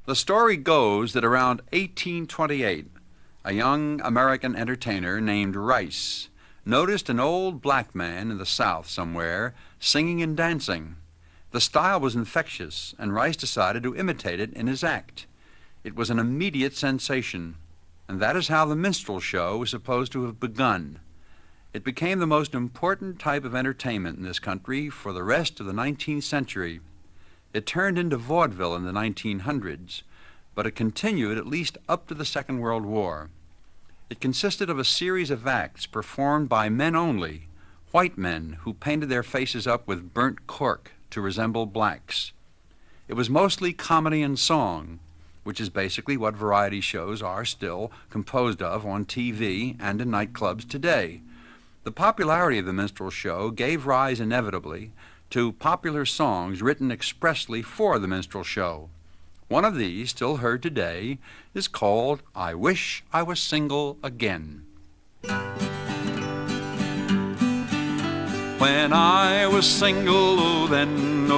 The story goes that around 1828, a young American entertainer named Rice noticed an old black man in the South somewhere singing and dancing. The style was infectious, and Rice decided to imitate it in his act. It was an immediate sensation, and that is how the Minstrel Show was supposed to have begun. It became the most important type of entertainment in this country for the rest of the 19th century. It turned into vaudeville in the 1900s, but it continued at least up to the Second World War. It consisted of a series of acts performed by men only, white men who painted their faces up with burnt cork to resemble blacks. It was mostly comedy and song, which is basically what variety shows are still composed of on TV and in nightclubs today. The popularity of the Minstrel Show gave rise inevitably to popular songs written expressly for the Minstrel Show. One of these, still heard today, is called I Wish I Was Single Again. When I was single, oh then,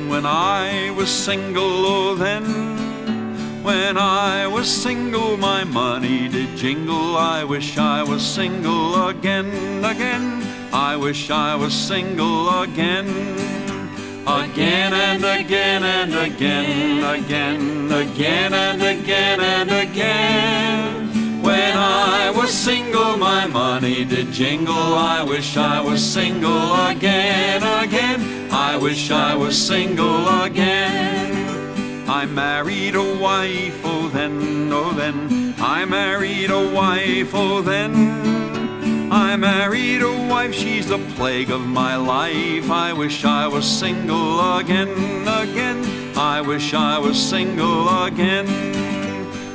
when I was single, oh then, when I was single, my money did jingle. I wish I was single again, again. I wish I was single again, again and again and again, again, again and again and again. When I was single, my money did jingle. I wish I was single again, again. I wish I was single again. I married a wife, oh then, I married a wife, oh then. I married a wife, she's the plague of my life. I wish I was single again, again. I wish I was single again,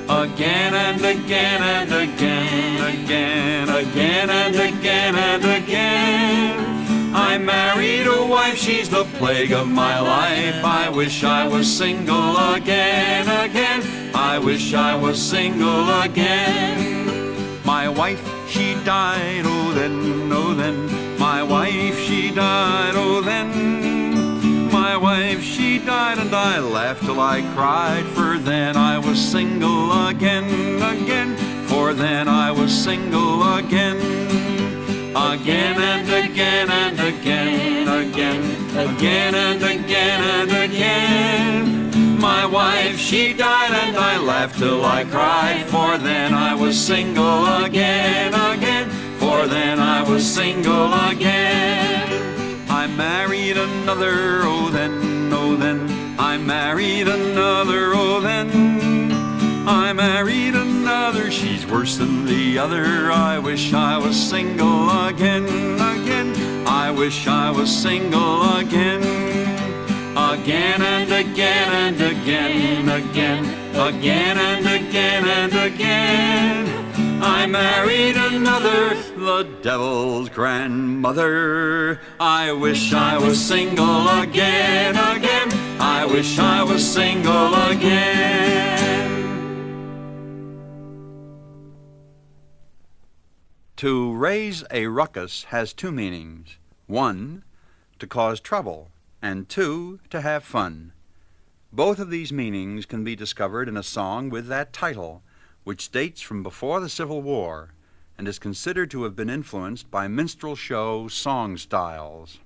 again and again and again, again, again and again and again. I married a wife, she's the plague of my life. I wish I was single again, again. I wish I was single again. My wife, she died, oh then, my wife, she died, oh then. My wife, she died, and I laughed till I cried, for then I was single again, again. For then I was single again, again and again and again, again, again and again and again. My wife, she died, and I laughed till I cried, for then I was single again, again. For then I was single again. I married another, oh then, I married another, oh then. I married another, she's worse than the other. I wish I was single again, again. I wish I was single again, again and again and again, again, again and again and again. I married another, the devil's grandmother. I wish I was single again, again. I wish I was single again. To raise a ruckus has two meanings. One, to cause trouble, and two, to have fun. Both of these meanings can be discovered in a song with that title, which dates from before the Civil War and is considered to have been influenced by Minstrel Show song styles.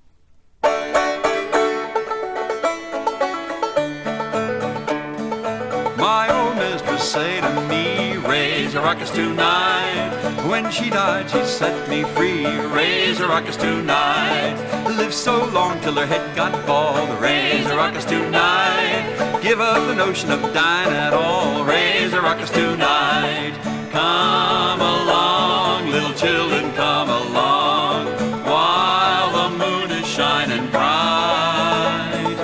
My old mistress say to me, raise a ruckus tonight. When she died, she set me free. Raise a ruckus tonight. Lived so long till her head got bald. Raise a ruckus tonight. Give up the notion of dying at all. Raise a ruckus tonight. Come along, little children, come along, while the moon is shining bright.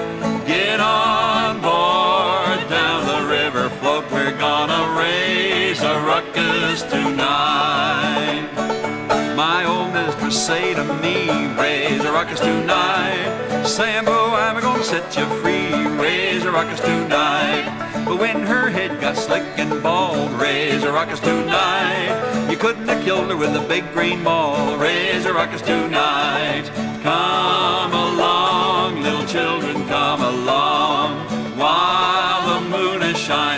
Get on board, down the river float. We're gonna raise a ruckus tonight. My old mistress say to me, raise a ruckus tonight. Sambo, I'm gonna set you free. Raise a ruckus tonight. But when her head got slick and bald, raise a ruckus tonight. You couldn't have killed her with a big green ball. Raise a ruckus tonight. Come along, little children, come along, while the moon is shining.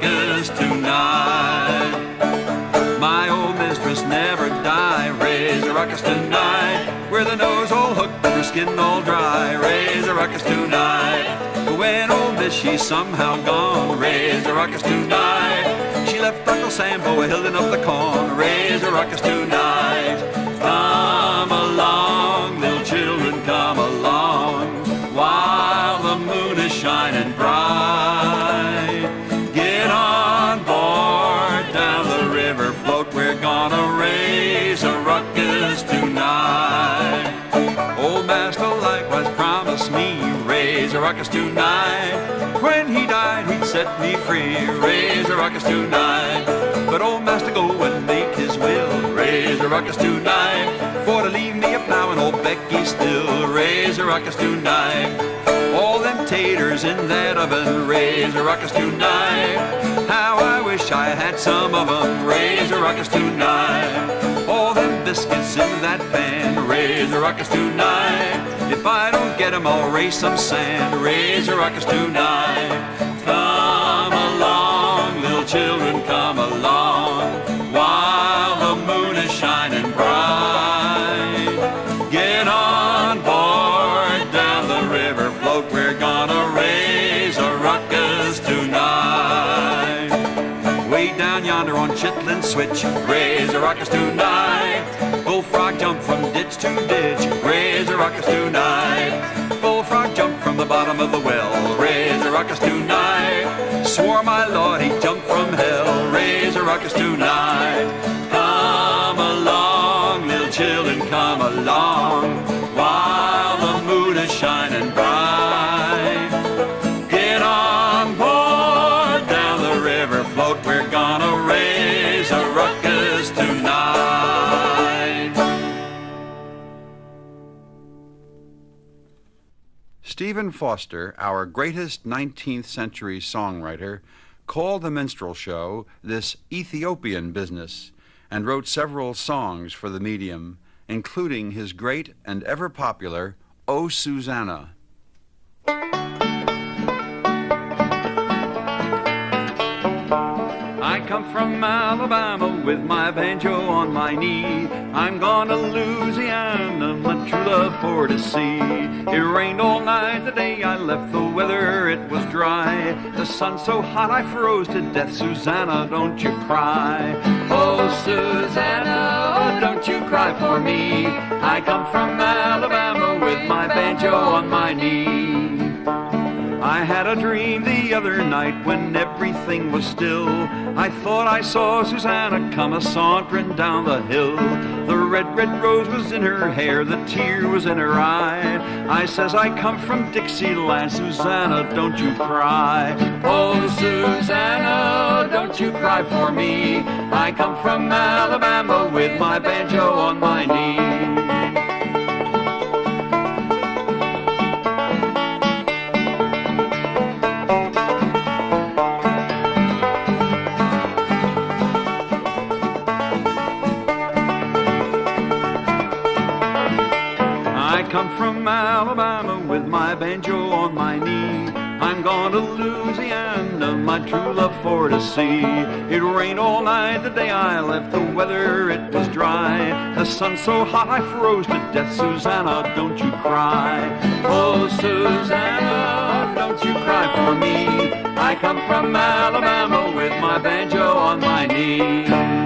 ruckus tonight. My old mistress never die, raise a ruckus tonight. Where the nose all hooked and her skin all dry, raise a ruckus tonight. But when old miss she's somehow gone, raise a ruckus tonight. She left Uncle Sambo a hilding of the corn, raise a ruckus tonight. Come along, little children, come along, while the moon is shining bright. Get on board, down the river float, we're gonna raise a ruckus tonight. Old master likewise promised me, raise a ruckus tonight. When he died he'd set me free, raise a ruckus tonight. But old master go and make his will, raise a ruckus tonight. For to leave me a plowing old Becky still, raise a ruckus tonight. All them taters in that oven, raise a ruckus tonight. How I wish I had some of them, raise a ruckus tonight. All them biscuits in that pan, raise a ruckus tonight. If I don't get 'em, I'll raise some sand, raise a ruckus tonight. Come along, little children, come along, while the moon is shining bright. Get on board, down the river float, we're gonna raise a ruckus tonight. Way down yonder on Chitlin Switch, raise a ruckus tonight. Bullfrog jump from ditch to ditch, raise a ruckus tonight. Bullfrog jump from the bottom of the well, raise a ruckus tonight. Swore my Lord he'd jump from hell, raise a ruckus tonight. Come along, little children, come along, while the moon is shining bright. Get on board, down the river float, we're gonna raise a ruckus tonight. Stephen Foster, our greatest 19th century songwriter, called the Minstrel Show this Ethiopian business and wrote several songs for the medium, including his great and ever popular O Susanna. I come from Alabama with my banjo on my knee. I'm gone to Louisiana, my true love for to see. It rained all night the day I left, the weather it was dry. The sun so hot I froze to death. Susanna, don't you cry. Oh Susanna, oh, don't you cry for me. I come from Alabama with my banjo on my knee. I had a dream the other night when everything was still. I thought I saw Susanna come a-sauntering down the hill. The red rose was in her hair, the tear was in her eye. I says, I come from Dixieland, Susanna, don't you cry. Oh, Susanna, don't you cry for me. I come from Alabama with my banjo on my knee. Come from Alabama with my banjo on my knee. I'm gone to Louisiana, my true love for to see. It rained all night the day I left, the weather it was dry. The sun so hot I froze to death. Susanna, don't you cry. Oh Susanna, don't you cry for me. I come from Alabama with my banjo on my knee.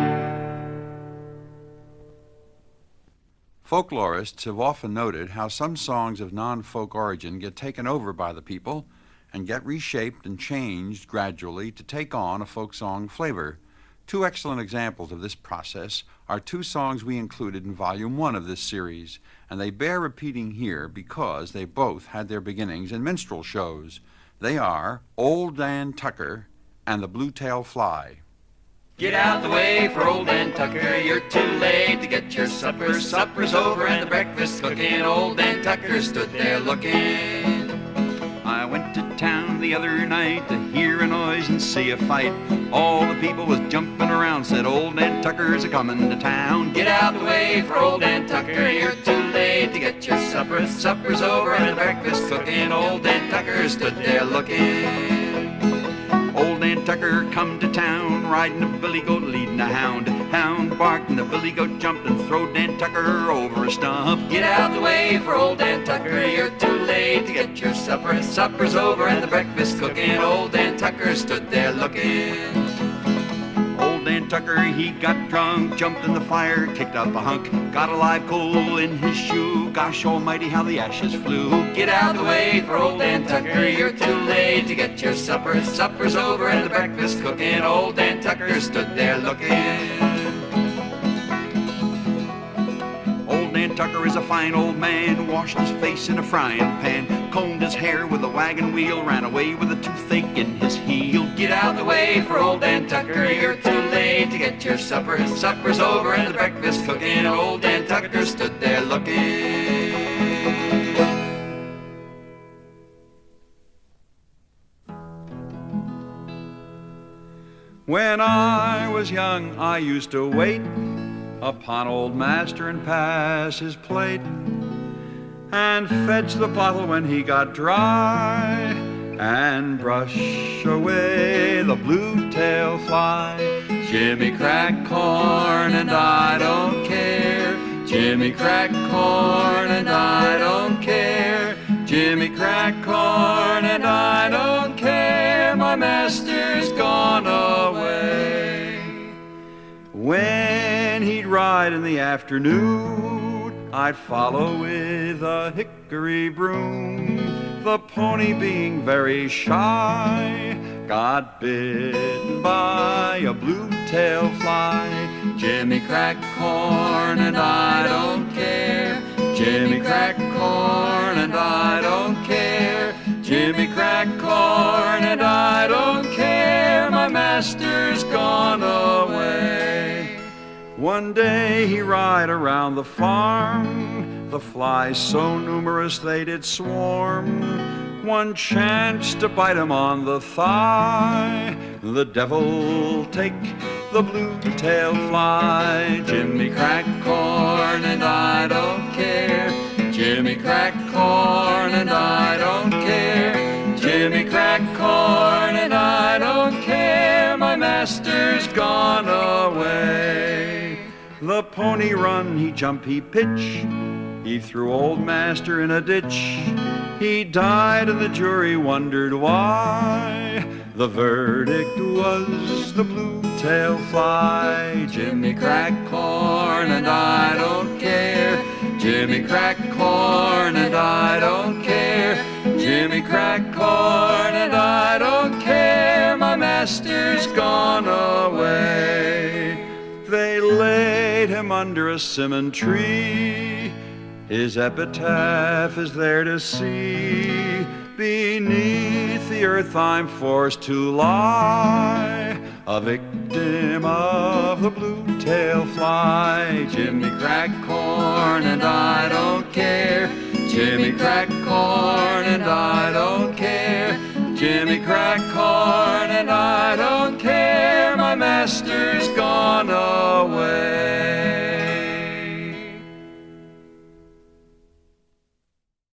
Folklorists have often noted how some songs of non-folk origin get taken over by the people and get reshaped and changed gradually to take on a folk song flavor. Two excellent examples of this process are two songs we included in Volume 1 of this series, and they bear repeating here because they both had their beginnings in minstrel shows. They are Old Dan Tucker and the Blue-tailed Fly. Get out the way for old Dan Tucker, you're too late to get your supper. Supper's over and the breakfast's cooking. Old Dan Tucker stood there looking. I went to town the other night to hear a noise and see a fight. All the people was jumping around, said Old Dan Tucker's a-coming to town. Get out the way for old Dan Tucker, you're too late to get your supper. Supper's over and the breakfast's cooking. Old Dan Tucker stood there looking. Old Dan Dan Tucker come to town, riding a billy goat, leading a hound. Hound barked and the billy goat jumped and throwed Dan Tucker over a stump. Get out the way for old Dan Tucker, you're too late to get your supper. Supper's over and the breakfast cooking. Old Dan Tucker stood there looking. Old Dan Tucker, he got drunk, jumped in the fire, kicked up a hunk, got a live coal in his shoe. Gosh almighty, how the ashes flew. Get out the way for old Dan Tucker, you're too late to get your supper. Supper's over and the breakfast cooking. Old Dan Tucker stood there looking. Old Dan Tucker is a fine old man, washed his face in a frying pan, combed his hair with a wagon wheel, ran away with a toothache in his heel. Get out the way for old Dan Tucker, you're too late to get your supper. Supper's over and the breakfast cooking. Old Dan Tucker stood there looking. When I was young, I used to wait upon old master and pass his plate, and fetch the bottle when he got dry, and brush away the blue-tail fly. Jimmy crack corn and I don't care. Jimmy crack corn and I don't care. Jimmy crack corn and I don't care. My master's gone away. When he'd ride in the afternoon, I'd follow with a hickory broom. The pony, being very shy, got bitten by a blue-tail fly. Jimmy crack corn and I don't care. Jimmy crack corn and I don't care. Jimmy crack corn and I don't care. My master's gone away. One day he ride around the farm, the flies so numerous they did swarm. One chanced to bite him on the thigh. The devil take the blue-tail fly. Jimmy crack corn and I don't care. Jimmy crack corn and I don't care. Jimmy crack corn and I don't care. My master's gone away. The pony run, he jump, he pitch. He threw old master in a ditch. He died and the jury wondered why. The verdict was the blue-tail fly. Jimmy crack corn and I don't care. Jimmy crack corn and I don't care. Jimmy crack corn and I don't care. My master's gone away. They laid him under a simmon tree. His epitaph is there to see. Beneath the earth I'm forced to lie, a victim of the blue-tail fly. Jimmy crack corn and I don't care. Jimmy crack corn and I don't care. Jimmy crack corn and I don't care. My master's gone away.